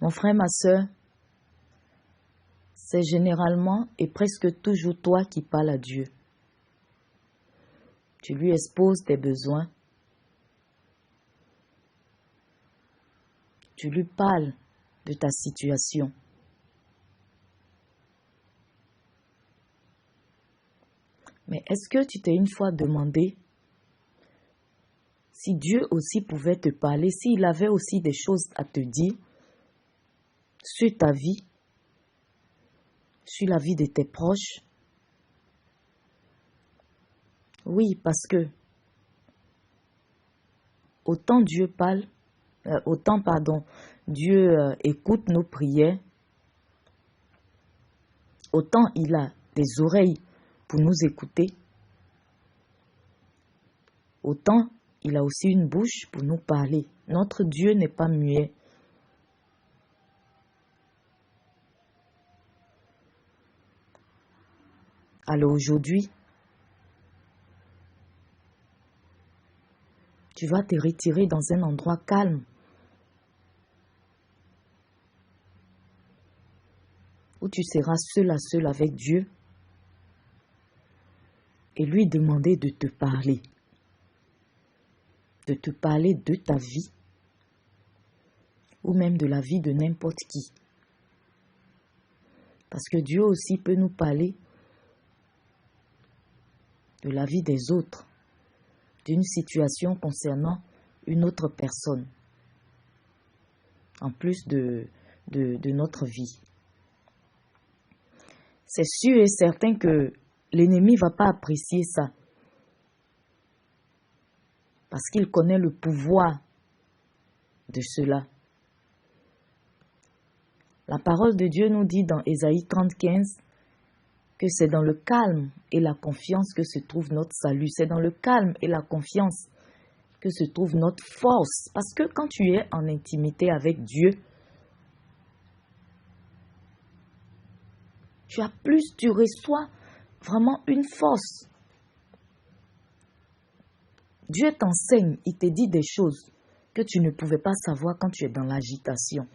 Mon frère, ma soeur, c'est généralement et presque toujours toi qui parles à Dieu. Tu lui exposes tes besoins. Tu lui parles de ta situation. Mais est-ce que tu t'es une fois demandé si Dieu aussi pouvait te parler, s'il avait aussi des choses à te dire sur ta vie, sur la vie de tes proches? Oui, parce que autant Dieu parle, Dieu écoute nos prières, autant il a des oreilles pour nous écouter, autant il a aussi une bouche pour nous parler. Notre Dieu n'est pas muet. Alors aujourd'hui, tu vas te retirer dans un endroit calme où tu seras seul à seul avec Dieu et lui demander de te parler de ta vie ou même de la vie de n'importe qui. Parce que Dieu aussi peut nous parler de la vie des autres, d'une situation concernant une autre personne, en plus de notre vie. C'est sûr et certain que l'ennemi ne va pas apprécier ça, parce qu'il connaît le pouvoir de cela. La parole de Dieu nous dit dans Ésaïe 35 que c'est dans le calme et la confiance que se trouve notre salut. C'est dans le calme et la confiance que se trouve notre force. Parce que quand tu es en intimité avec Dieu, tu reçois vraiment une force. Dieu t'enseigne, il te dit des choses que tu ne pouvais pas savoir quand tu es dans l'agitation.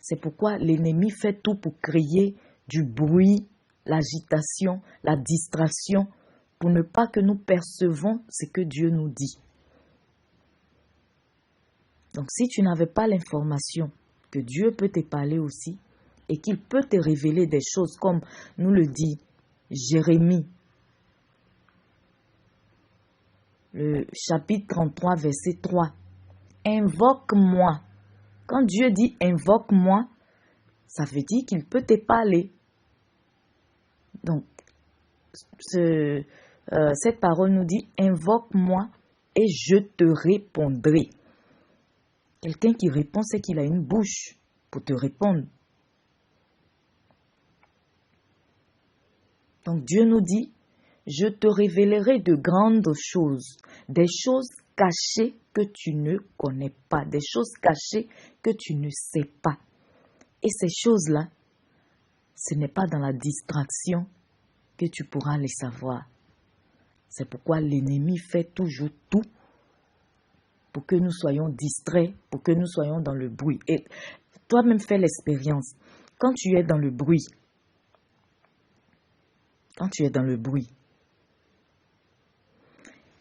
C'est pourquoi l'ennemi fait tout pour créer du bruit, l'agitation, la distraction, pour ne pas que nous percevons ce que Dieu nous dit. Donc si tu n'avais pas l'information que Dieu peut te parler aussi et qu'il peut te révéler des choses comme nous le dit Jérémie, le chapitre 33, verset 3. Invoque-moi. Quand Dieu dit invoque-moi, ça veut dire qu'il peut te parler. Donc, cette parole nous dit invoque-moi et je te répondrai. Quelqu'un qui répond, c'est qu'il a une bouche pour te répondre. Donc Dieu nous dit, je te révélerai de grandes choses, des choses cachées que tu ne connais pas, des choses cachées que tu ne sais pas. Et ces choses-là, ce n'est pas dans la distraction que tu pourras les savoir. C'est pourquoi l'ennemi fait toujours tout pour que nous soyons distraits, pour que nous soyons dans le bruit. Et toi-même fais l'expérience. Quand tu es dans le bruit,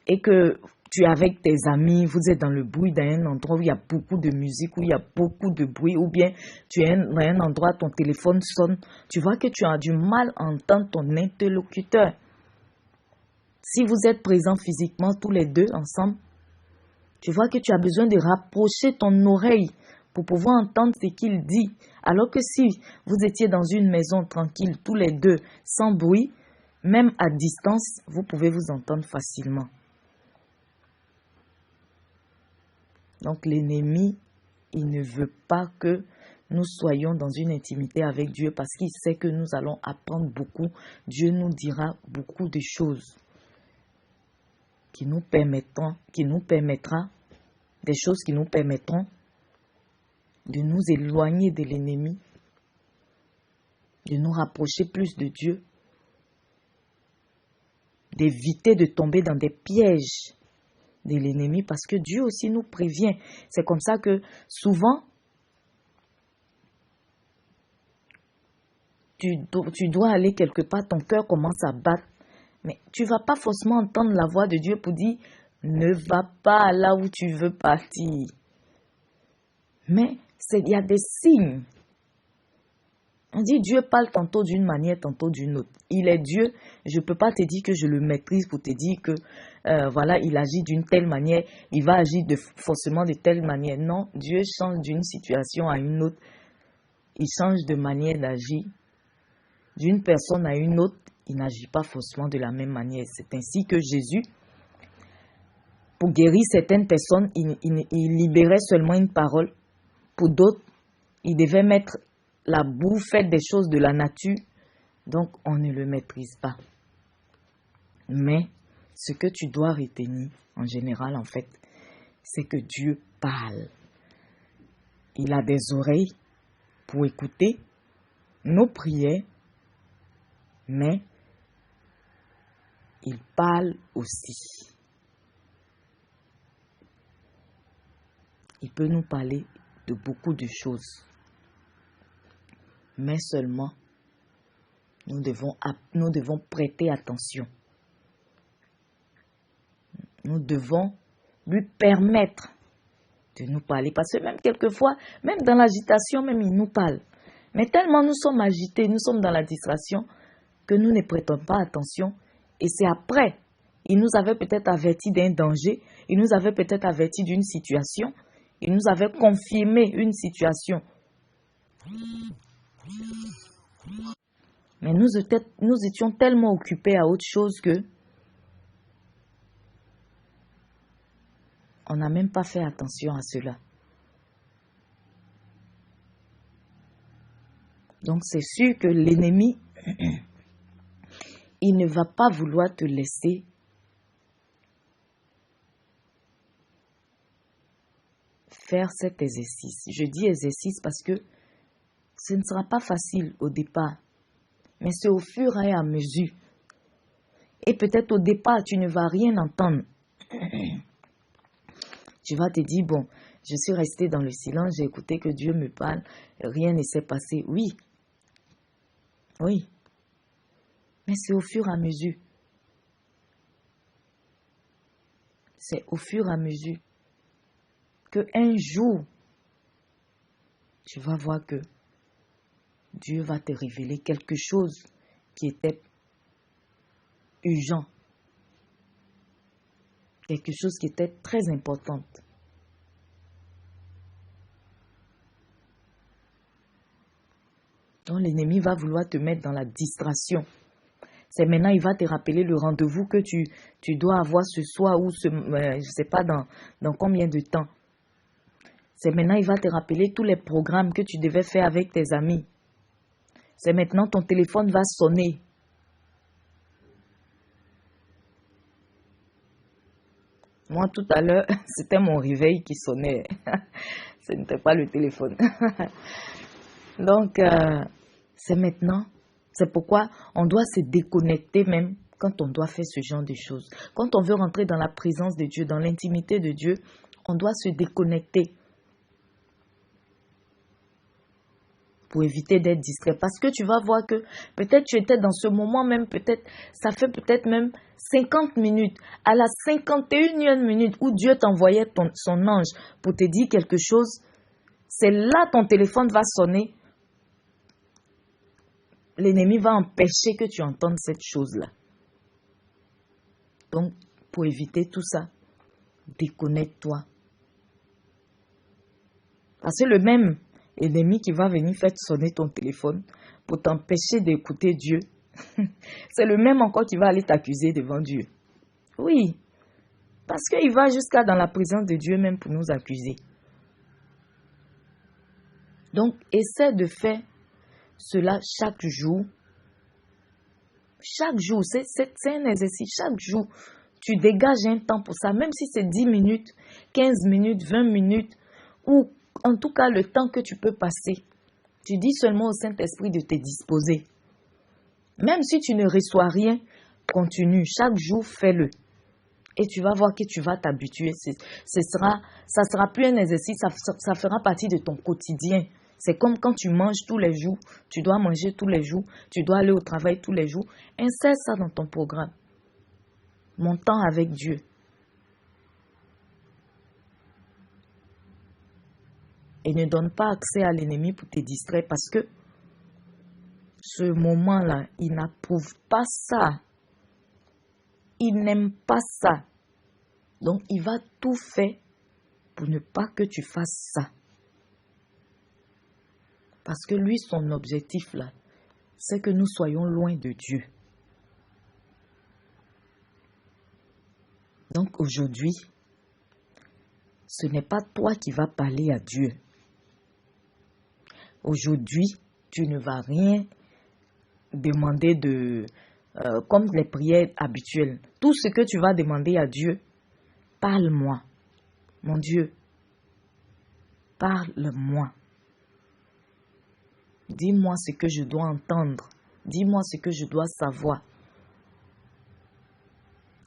et que tu es avec tes amis, vous êtes dans le bruit, dans un endroit où il y a beaucoup de musique, où il y a beaucoup de bruit, ou bien tu es dans un endroit, ton téléphone sonne, tu vois que tu as du mal à entendre ton interlocuteur. Si vous êtes présents physiquement tous les deux ensemble, tu vois que tu as besoin de rapprocher ton oreille pour pouvoir entendre ce qu'il dit. Alors que si vous étiez dans une maison tranquille, tous les deux, sans bruit, même à distance, vous pouvez vous entendre facilement. Donc l'ennemi, il ne veut pas que nous soyons dans une intimité avec Dieu parce qu'il sait que nous allons apprendre beaucoup. Dieu nous dira beaucoup de choses qui nous permettront, des choses qui nous permettront de nous éloigner de l'ennemi, de nous rapprocher plus de Dieu, d'éviter de tomber dans des pièges de l'ennemi parce que Dieu aussi nous prévient. C'est comme ça que souvent, tu dois aller quelque part, ton cœur commence à battre. Mais tu ne vas pas forcément entendre la voix de Dieu pour dire, ne va pas là où tu veux partir. Mais il y a des signes. On dit Dieu parle tantôt d'une manière, tantôt d'une autre. Il est Dieu. Je ne peux pas te dire que je le maîtrise pour te dire que voilà, il agit d'une telle manière, il va agir forcément de telle manière. Non, Dieu change d'une situation à une autre. Il change de manière d'agir. D'une personne à une autre, il n'agit pas forcément de la même manière. C'est ainsi que Jésus, pour guérir certaines personnes, il libérait seulement une parole. Pour d'autres, il devait mettre la boue faite des choses de la nature. Donc, on ne le maîtrise pas. Mais, ce que tu dois retenir, en général, en fait, c'est que Dieu parle. Il a des oreilles pour écouter nos prières, mais il parle aussi. Il peut nous parler de beaucoup de choses. Mais seulement, nous devons prêter attention. Nous devons lui permettre de nous parler. Parce que même quelquefois, même dans l'agitation, même il nous parle. Mais tellement nous sommes agités, nous sommes dans la distraction, que nous ne prêtons pas attention. Et c'est après, il nous avait peut-être averti d'un danger, il nous avait peut-être averti d'une situation, il nous avait confirmé une situation. Mais nous étions tellement occupés à autre chose que on n'a même pas fait attention à cela. Donc c'est sûr que l'ennemi, il ne va pas vouloir te laisser faire cet exercice. Je dis exercice parce que ce ne sera pas facile au départ, mais c'est au fur et à mesure. Et peut-être au départ, tu ne vas rien entendre. Tu vas te dire, bon, je suis resté dans le silence, j'ai écouté que Dieu me parle, rien ne s'est passé. Oui, oui, mais c'est au fur et à mesure. C'est au fur et à mesure qu'un jour, tu vas voir que Dieu va te révéler quelque chose qui était urgent. Quelque chose qui était très important. Donc l'ennemi va vouloir te mettre dans la distraction. C'est maintenant, il va te rappeler le rendez-vous que tu dois avoir ce soir ou je ne sais pas dans combien de temps. C'est maintenant, il va te rappeler tous les programmes que tu devais faire avec tes amis. C'est maintenant, ton téléphone va sonner. Moi, tout à l'heure, c'était mon réveil qui sonnait. Ce n'était pas le téléphone. Donc, c'est maintenant. C'est pourquoi on doit se déconnecter même quand on doit faire ce genre de choses. Quand on veut rentrer dans la présence de Dieu, dans l'intimité de Dieu, on doit se déconnecter pour éviter d'être distrait. Parce que tu vas voir que peut-être tu étais dans ce moment même, peut-être ça fait peut-être même 50 minutes. À la 51e minute où Dieu t'envoyait son ange pour te dire quelque chose, c'est là ton téléphone va sonner. L'ennemi va empêcher que tu entendes cette chose-là. Donc, pour éviter tout ça, déconnecte-toi. Parce que le même ennemi qui va venir faire sonner ton téléphone pour t'empêcher d'écouter Dieu, c'est le même encore qui va aller t'accuser devant Dieu. Oui, parce qu'il va jusqu'à dans la présence de Dieu même pour nous accuser. Donc, essaie de faire cela chaque jour. Chaque jour, c'est un exercice. Chaque jour, tu dégages un temps pour ça. Même si c'est 10 minutes, 15 minutes, 20 minutes, ou en tout cas le temps que tu peux passer. Tu dis seulement au Saint-Esprit de te disposer. Même si tu ne reçois rien, continue. Chaque jour, fais-le. Et tu vas voir que tu vas t'habituer. Ça sera plus un exercice, ça fera partie de ton quotidien. C'est comme quand tu manges tous les jours, tu dois manger tous les jours, tu dois aller au travail tous les jours. Insère ça dans ton programme. Mon temps avec Dieu. Et ne donne pas accès à l'ennemi pour te distraire parce que ce moment-là, il n'approuve pas ça. Il n'aime pas ça. Donc, il va tout faire pour ne pas que tu fasses ça. Parce que lui, son objectif là, c'est que nous soyons loin de Dieu. Donc, aujourd'hui, ce n'est pas toi qui vas parler à Dieu. Aujourd'hui, tu ne vas rien demander comme les prières habituelles. Tout ce que tu vas demander à Dieu, parle-moi. Mon Dieu, parle-moi. Dis-moi ce que je dois entendre. Dis-moi ce que je dois savoir.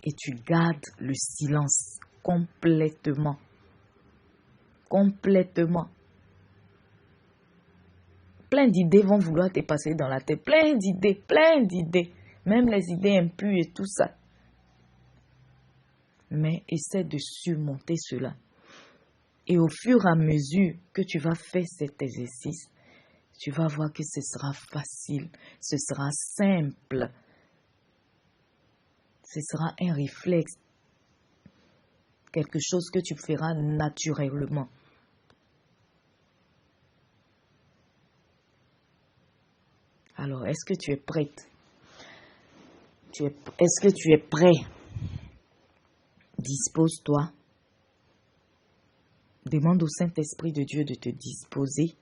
Et tu gardes le silence complètement. Complètement. Plein d'idées vont vouloir te passer dans la tête. Plein d'idées, plein d'idées. Même les idées impures et tout ça. Mais essaie de surmonter cela. Et au fur et à mesure que tu vas faire cet exercice, tu vas voir que ce sera facile, ce sera simple. Ce sera un réflexe. Quelque chose que tu feras naturellement. Alors, est-ce que tu es prête? Est-ce que tu es prêt? Dispose-toi. Demande au Saint-Esprit de Dieu de te disposer.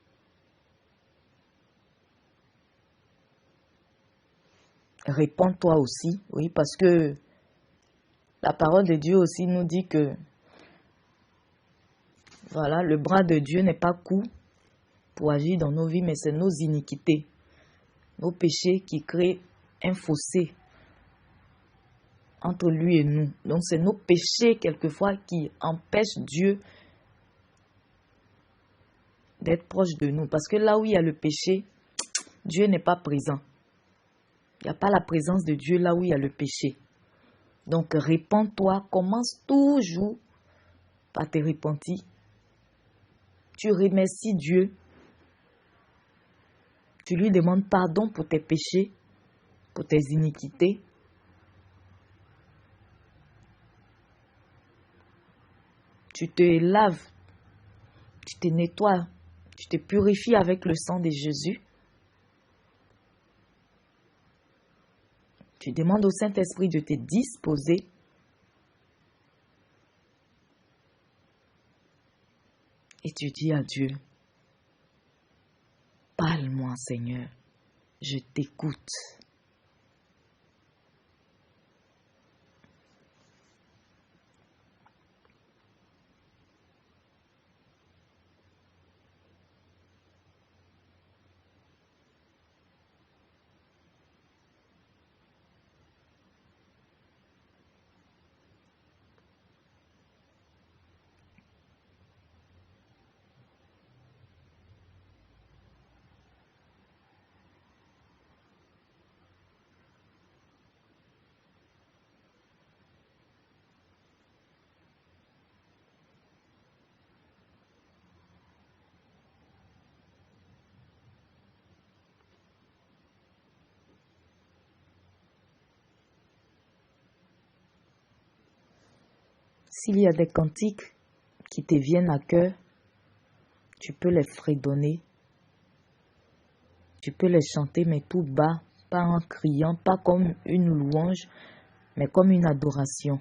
Réponds-toi aussi, oui, parce que la parole de Dieu aussi nous dit que, voilà, le bras de Dieu n'est pas court pour agir dans nos vies, mais c'est nos iniquités, nos péchés qui créent un fossé entre lui et nous. Donc, c'est nos péchés, quelquefois, qui empêchent Dieu d'être proche de nous. Parce que là où il y a le péché, Dieu n'est pas présent. Il n'y a pas la présence de Dieu là où il y a le péché. Donc, répands-toi. Commence toujours par te repentir. Tu remercies Dieu. Tu lui demandes pardon pour tes péchés, pour tes iniquités. Tu te laves, tu te nettoies, tu te purifies avec le sang de Jésus. Tu demandes au Saint-Esprit de te disposer. Et tu dis à Dieu, parle-moi Seigneur, je t'écoute. S'il y a des cantiques qui te viennent à cœur, tu peux les fredonner. Tu peux les chanter, mais tout bas, pas en criant, pas comme une louange, mais comme une adoration.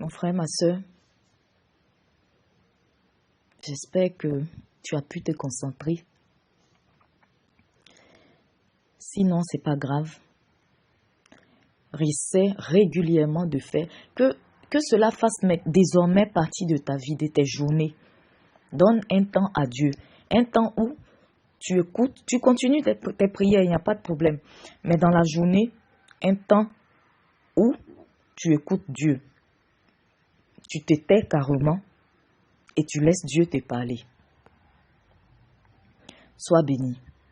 Mon frère, ma soeur, j'espère que tu as pu te concentrer. Sinon, c'est pas grave. Essaie régulièrement de faire que cela fasse désormais partie de ta vie, de tes journées. Donne un temps à Dieu, un temps où tu écoutes, tu continues tes prières, il n'y a pas de problème. Mais dans la journée, un temps où tu écoutes Dieu. Tu te tais carrément et tu laisses Dieu te parler. Sois béni.